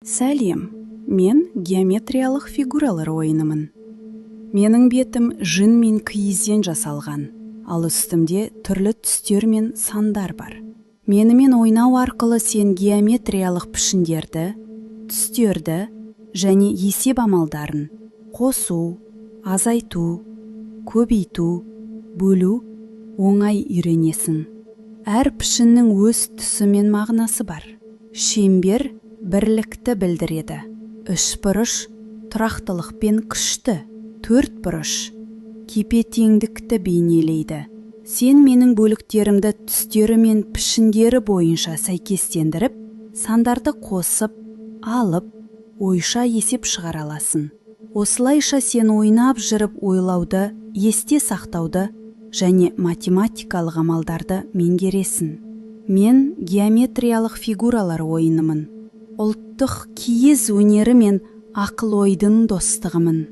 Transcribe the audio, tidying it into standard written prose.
Сәлем, мен геометриялық фигуралар ойынымын. Менің бетім жын мен киізден жасалған, ал үстімде түрлі түстер мен сандар бар. Менімен ойнау арқылы сен геометриялық пішіндерді, түстерді және есеп амалдарын қосу, азайту, көбейту, бөлу оңай үйренесің. Әр пішіннің өз түсі мен мағынасы бар. Шеңбер бірлікті білдіреді. Үшбұрыш тұрақтылық пен күшті. Төртбұрыш тепе-теңдікті бейнелейді. Сен менің бөліктерімді түстері мен пішіндері бойынша сәйкестендіріп, сандарды қосып, алып, ойша есеп шығара аласың. Осылайша сен ойнап жүріп ойлауды, есте сақтауды және математикалық амалдарды меңгересің. Мен геометриялық фигуралар ойынымын. Ұлттық киіз өнері мен ақыл ойдың достығымын.